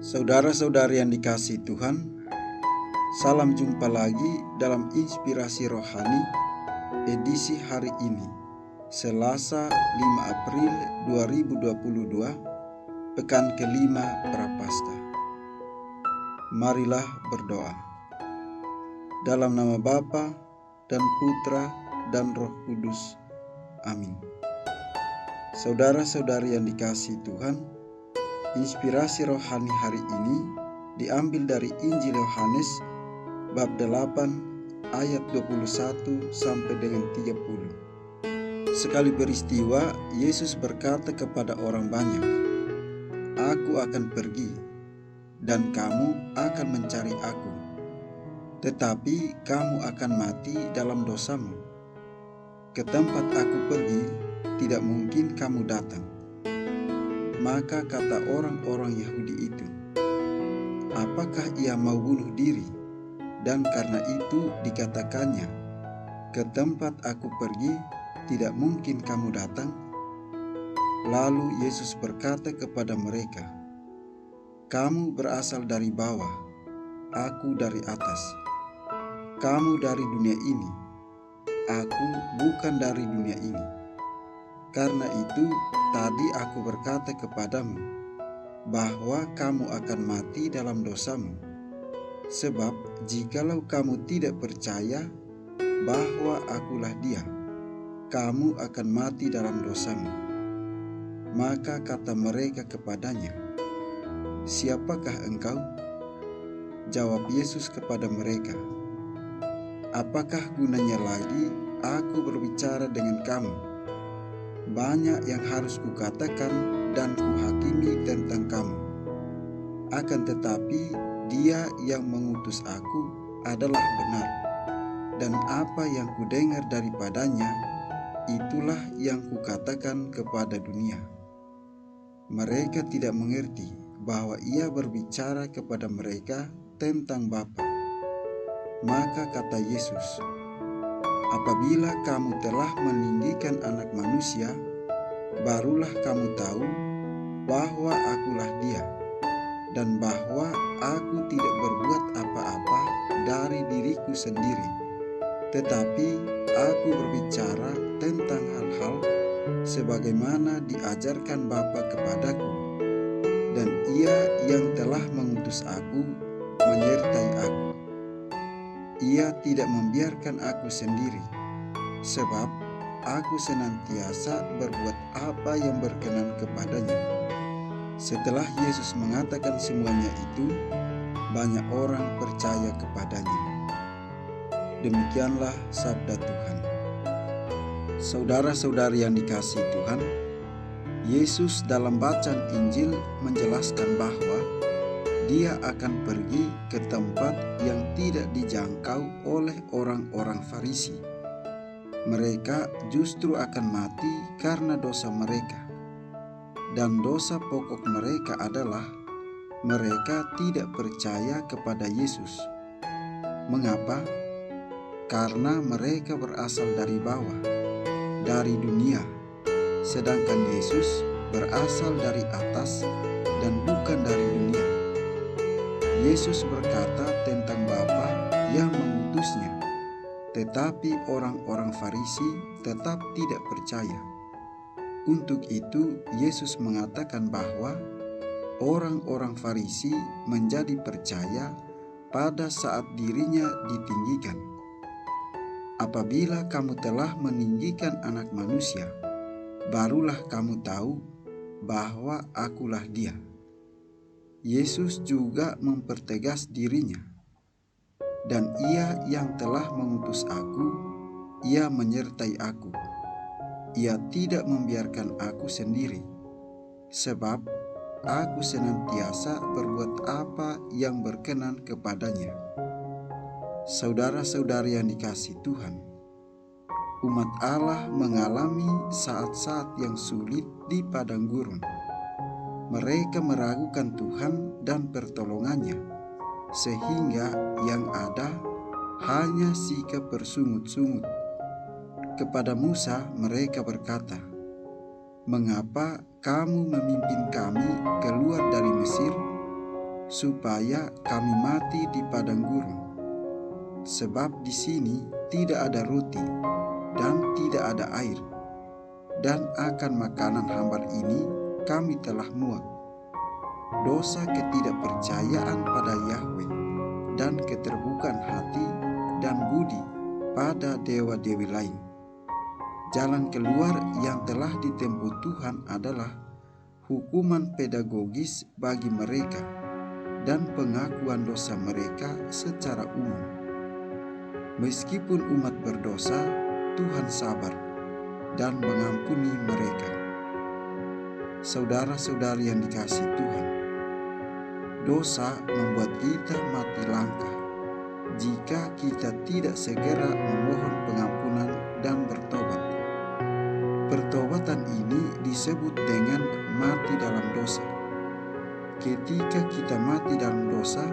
Saudara-saudari yang dikasihi Tuhan, salam jumpa lagi dalam Inspirasi Rohani edisi hari ini, Selasa 5 April 2022, pekan kelima Prapaskah. Marilah berdoa. Dalam nama Bapa dan Putra dan Roh Kudus. Amin. Saudara-saudari yang dikasihi Tuhan, inspirasi rohani hari ini diambil dari Injil Yohanes bab 8 ayat 21 sampai dengan 30. Sekali peristiwa, Yesus berkata kepada orang banyak, "Aku akan pergi, dan kamu akan mencari aku. Tetapi kamu akan mati dalam dosamu. Ke tempat aku pergi, tidak mungkin kamu datang." Maka kata orang-orang Yahudi itu, "Apakah ia mau bunuh diri?" Dan karena itu dikatakannya, "Ke tempat aku pergi, tidak mungkin kamu datang." Lalu Yesus berkata kepada mereka, "Kamu berasal dari bawah, aku dari atas. Kamu dari dunia ini, aku bukan dari dunia ini. Karena itu tadi aku berkata kepadamu bahwa kamu akan mati dalam dosamu. Sebab jikalau kamu tidak percaya bahwa akulah Dia, kamu akan mati dalam dosamu." Maka kata mereka kepadanya, "Siapakah engkau?" Jawab Yesus kepada mereka, "Apakah gunanya lagi aku berbicara dengan kamu? Banyak yang harus kukatakan dan kuhakimi tentang kamu. Akan tetapi Dia yang mengutus aku adalah benar, dan apa yang kudengar daripadanya, itulah yang kukatakan kepada dunia." Mereka tidak mengerti bahwa Ia berbicara kepada mereka tentang Bapa. Maka kata Yesus, "Apabila kamu telah meninggikan Anak Manusia, barulah kamu tahu bahwa akulah Dia, dan bahwa aku tidak berbuat apa-apa dari diriku sendiri, tetapi aku berbicara tentang hal-hal sebagaimana diajarkan Bapa kepadaku, dan Ia yang telah mengutus aku menyertai aku. Ia tidak membiarkan aku sendiri, sebab aku senantiasa berbuat apa yang berkenan kepadanya." Setelah Yesus mengatakan semuanya itu, banyak orang percaya kepadanya. Demikianlah sabda Tuhan. Saudara-saudari yang dikasihi Tuhan, Yesus dalam bacaan Injil menjelaskan bahwa Dia akan pergi ke tempat yang tidak dijangkau oleh orang-orang Farisi. Mereka justru akan mati karena dosa mereka. Dan dosa pokok mereka adalah mereka tidak percaya kepada Yesus. Mengapa? Karena mereka berasal dari bawah, dari dunia, sedangkan Yesus berasal dari atas dan bukan dari dunia. Yesus berkata tentang Bapa yang mengutusnya, tetapi orang-orang Farisi tetap tidak percaya. Untuk itu Yesus mengatakan bahwa orang-orang Farisi menjadi percaya pada saat dirinya ditinggikan. "Apabila kamu telah meninggikan Anak Manusia, barulah kamu tahu bahwa akulah Dia." Yesus juga mempertegas dirinya, "Dan Ia yang telah mengutus aku, Ia menyertai aku. Ia tidak membiarkan aku sendiri, sebab aku senantiasa berbuat apa yang berkenan kepadanya." Saudara-saudari yang dikasihi Tuhan, umat Allah mengalami saat-saat yang sulit di padang gurun. Mereka meragukan Tuhan dan pertolongannya, sehingga yang ada hanya sikap bersungut-sungut. Kepada Musa mereka berkata, "Mengapa kamu memimpin kami keluar dari Mesir?" supaya kami mati di padang gurun. Sebab di sini tidak ada roti dan tidak ada air, dan akan makanan hambar ini kami telah muak. Dosa ketidakpercayaan pada Yahweh dan keterbukaan hati dan budi pada dewa-dewi lain. Jalan keluar yang telah ditempuh Tuhan adalah hukuman pedagogis bagi mereka dan pengakuan dosa mereka secara umum. Meskipun umat berdosa, Tuhan sabar dan mengampuni mereka. Saudara-saudari yang dikasihi Tuhan, dosa membuat kita mati langkah jika kita tidak segera memohon pengampunan dan bertobat. Pertobatan ini disebut dengan mati dalam dosa. Ketika kita mati dalam dosa,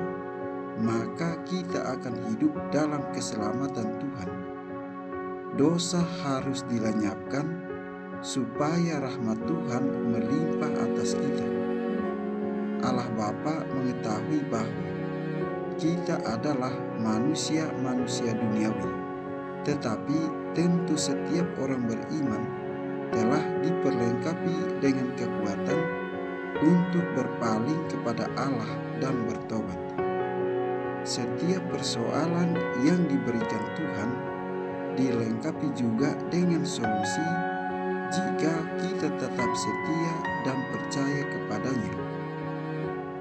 maka kita akan hidup dalam keselamatan Tuhan. Dosa harus dilenyapkan supaya rahmat Tuhan melimpah atas kita. Allah Bapa mengetahui bahwa kita adalah manusia-manusia duniawi, tetapi tentu setiap orang beriman telah diperlengkapi dengan kekuatan untuk berpaling kepada Allah dan bertobat. Setiap persoalan yang diberikan Tuhan dilengkapi juga dengan solusi jika kita tetap setia dan percaya kepadanya.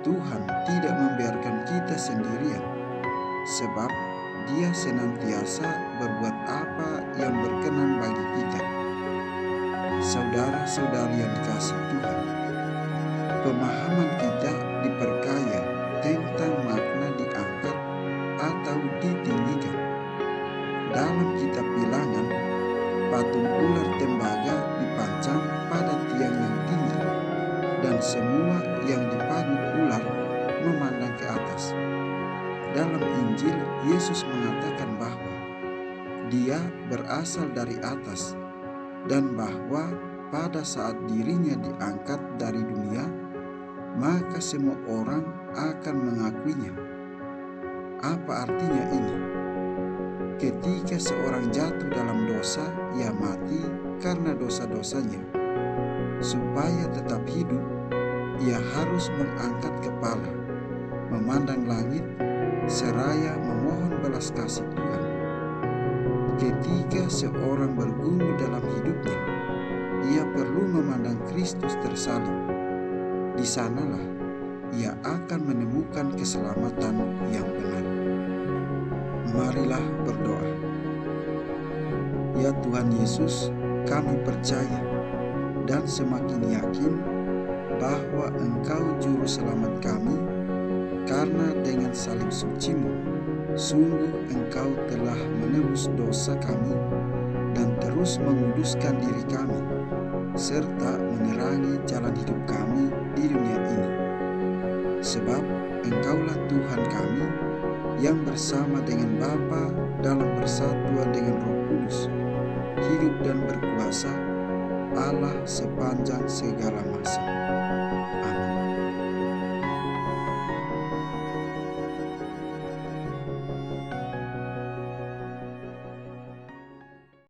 Tuhan tidak membiarkan kita sendirian, sebab Dia senantiasa berbuat apa yang berkenan bagi kita. Saudara-saudari yang dikasihi Tuhan, pemahaman kita diperkaya tentang makna diangkat atau ditinggikan. Dalam kitab Bilangan, patung ular tembaga dipajang pada tiang yang tinggi, dan semua yang dipagut ular memandang ke atas. Dalam Injil, Yesus mengatakan bahwa Dia berasal dari atas, dan bahwa pada saat dirinya diangkat dari dunia, maka semua orang akan mengakuinya. Apa artinya ini? Ketika seorang jatuh dalam dosa, ia mati karena dosa-dosanya. Supaya tetap hidup, ia harus mengangkat kepala, memandang langit, seraya memohon belas kasih Tuhan. Ketika seorang bergumul dalam hidupnya, ia perlu memandang Kristus tersalib. Di sanalah ia akan menemukan keselamatan yang benar. Marilah berdoa. Ya Tuhan Yesus, kami percaya dan semakin yakin bahwa Engkau juru selamat kami, karena dengan salib suci-Mu sungguh Engkau telah menebus dosa kami dan terus menguduskan diri kami, serta menerangi jalan hidup kami di dunia ini. Sebab Engkaulah Tuhan kami yang bersama dengan Bapa dalam persatuan dengan Roh Kudus, hidup dan berkuasa Allah sepanjang segala masa.